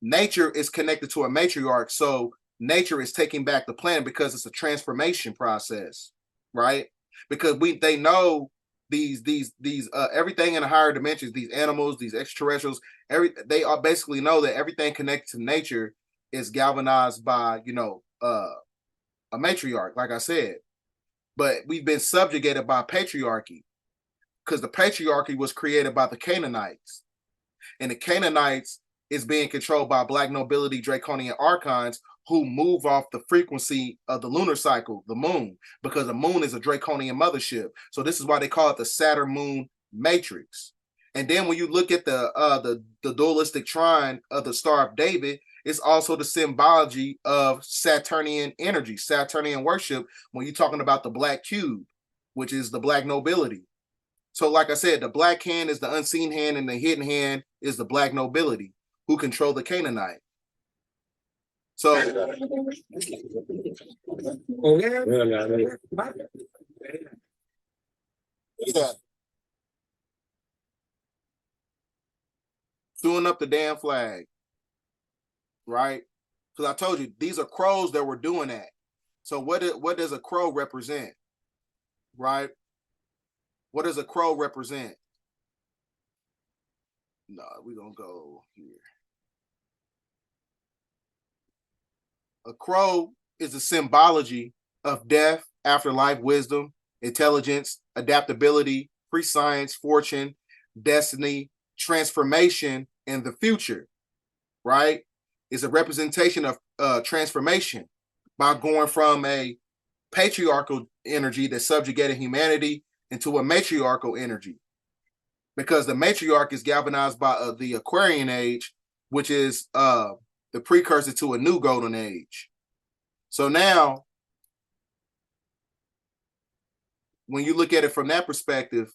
Nature is connected to a matriarch, so nature is taking back the planet because it's a transformation process, right? Because they know these everything in the higher dimensions, these animals, these extraterrestrials, they all basically know that everything connected to nature is galvanized by a matriarch, like I said. But we've been subjugated by patriarchy, because the patriarchy was created by the Canaanites, and the Canaanites is being controlled by black nobility Draconian archons who move off the frequency of the lunar cycle, the moon, because the moon is a Draconian mothership. So this is why they call it the Saturn Moon Matrix. And then when you look at the dualistic trine of the Star of David, it's also the symbology of Saturnian energy, Saturnian worship, when you're talking about the black cube, which is the black nobility. So like I said, the black hand is the unseen hand, and the hidden hand is the black nobility who control the Canaanite. So yeah, chewing up the damn flag, right? Because I told you these are crows that were doing that. So what does a crow represent, right? What does a crow represent? No, we're gonna go here. A crow is a symbology of death, afterlife, wisdom, intelligence, adaptability, free science, fortune, destiny, transformation, and the future, right? It's a representation of transformation by going from a patriarchal energy that subjugated humanity into a matriarchal energy. Because the matriarch is galvanized by the Aquarian age, which is the precursor to a new golden age. So now, when you look at it from that perspective,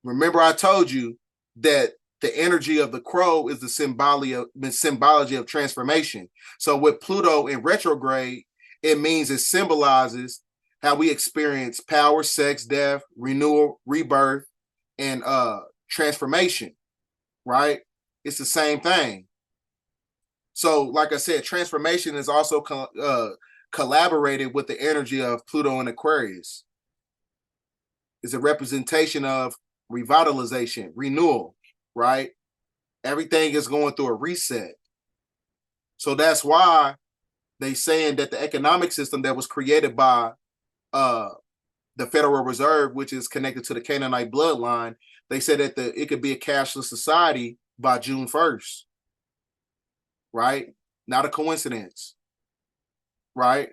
remember I told you that the energy of the crow is the symbology of transformation. So with Pluto in retrograde, it means it symbolizes how we experience power, sex, death, renewal, rebirth, and transformation, right? It's the same thing. So, like I said, transformation is also collaborated with the energy of Pluto and Aquarius. It's a representation of revitalization, renewal, right? Everything is going through a reset. So that's why they saying that the economic system that was created by the Federal Reserve, which is connected to the Canaanite bloodline, they said that it could be a cashless society by June 1st. Right? Not a coincidence. Right?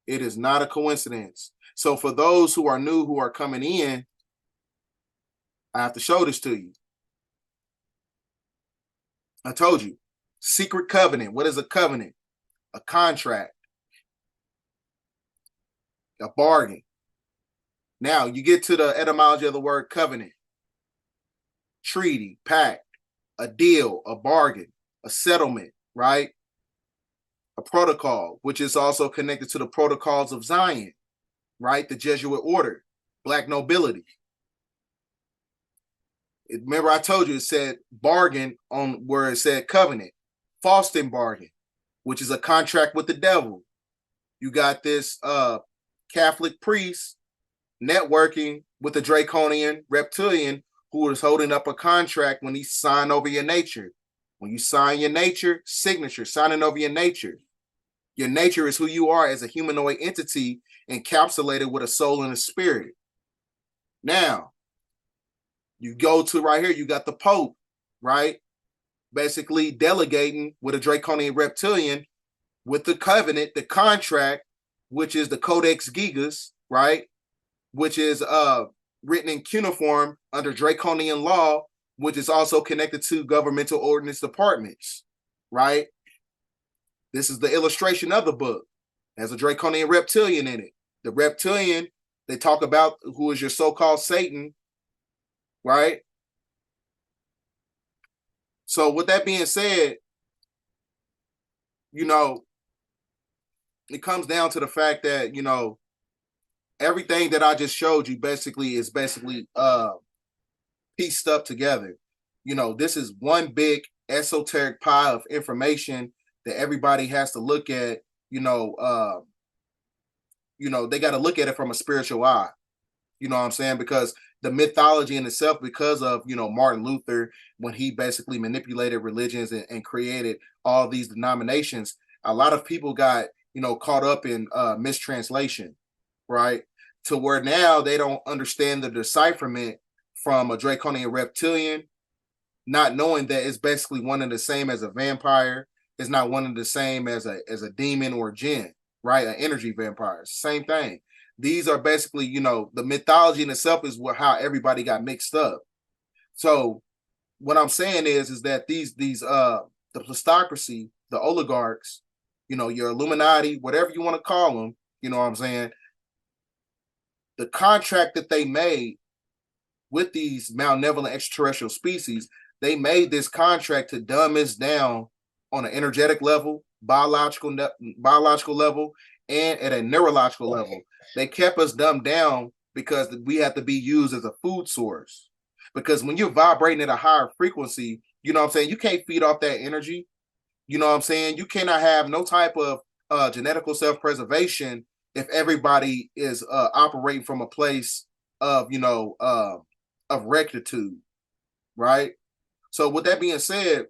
It is not a coincidence. So for those who are new, who are coming in, I have to show this to you. I told you, secret covenant. What is a covenant? A contract, a bargain. Now you get to the etymology of the word covenant. Treaty, pact, a deal, a bargain, a settlement, right? A protocol, which is also connected to the protocols of Zion, right? The Jesuit order, black nobility. Remember I told you it said bargain on where it said covenant. Fawston bargain, which is a contract with the devil. You got this Catholic priest networking with a draconian reptilian who is holding up a contract when he signed over your nature. When you sign your nature, signature, signing over your nature. Your nature is who you are as a humanoid entity encapsulated with a soul and a spirit. Now, you go to right here, you got the Pope, right? Basically delegating with a draconian reptilian with the covenant, the contract, which is the Codex Gigas, right? Which is written in cuneiform under draconian law, which is also connected to governmental ordinance departments, right? This is the illustration of the book. It has a draconian reptilian in it. The reptilian, they talk about who is your so-called Satan, right? So with that being said, you know, it comes down to the fact that, you know, everything that I just showed you is basically pieced up together. You know, this is one big esoteric pile of information that everybody has to look at. You know, they got to look at it from a spiritual eye. You know what I'm saying? Because the mythology in itself, because of, you know, Martin Luther, when he basically manipulated religions and created all these denominations, a lot of people got, you know, caught up in mistranslation, right? To where now they don't understand the decipherment from a draconian reptilian, not knowing that it's basically one and the same as a vampire. It's not one and the same as a demon or a jinn, right? An energy vampire, same thing. These are basically, you know, the mythology in itself is how everybody got mixed up. So what I'm saying is that the plutocracy, the oligarchs, you know, your Illuminati, whatever you want to call them, you know what I'm saying? The contract that they made with these malevolent extraterrestrial species, they made this contract to dumb us down on an energetic level, biological level, and at a neurological level. They kept us dumbed down because we have to be used as a food source. Because when you're vibrating at a higher frequency, you know what I'm saying, you can't feed off that energy. You know what I'm saying? You cannot have no type of genetical self-preservation if everybody is operating from a place of, you know, of rectitude, right? So with that being said,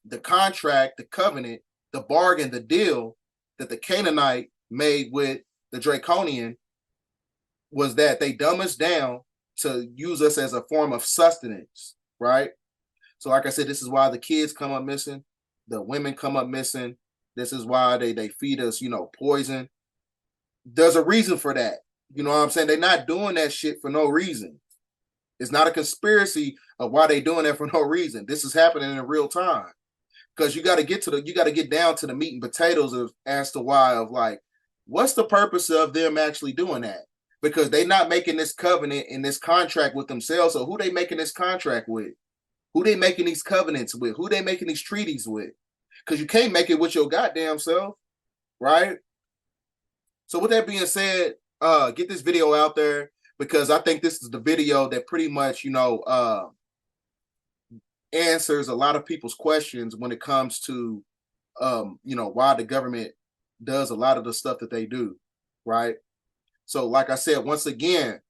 the contract, the covenant, the bargain, the deal that the Canaanite made with the Draconian was that they dumb us down to use us as a form of sustenance, right? So like I said, this is why the kids come up missing, the women come up missing. This is why they feed us, you know, poison. There's a reason for that. You know what I'm saying? They're not doing that shit for no reason. It's not a conspiracy of why they doing that for no reason. This is happening in real time. Because you got to get down to the meat and potatoes of as to why of like, what's the purpose of them actually doing that? Because they're not making this covenant and this contract with themselves. So who they making this contract with? Who they making these covenants with? Who they making these treaties with? Because you can't make it with your goddamn self, right? So with that being said, get this video out there, because I think this is the video that pretty much, answers a lot of people's questions when it comes to, why the government does a lot of the stuff that they do, right? So like I said, once again,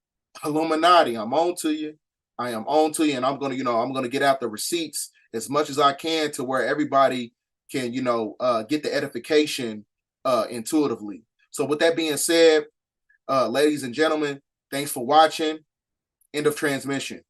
Illuminati, I'm on to you. I am on to you, and I'm going to get out the receipts as much as I can to where everybody can, get the edification intuitively. So with that being said, ladies and gentlemen, thanks for watching. End of transmission.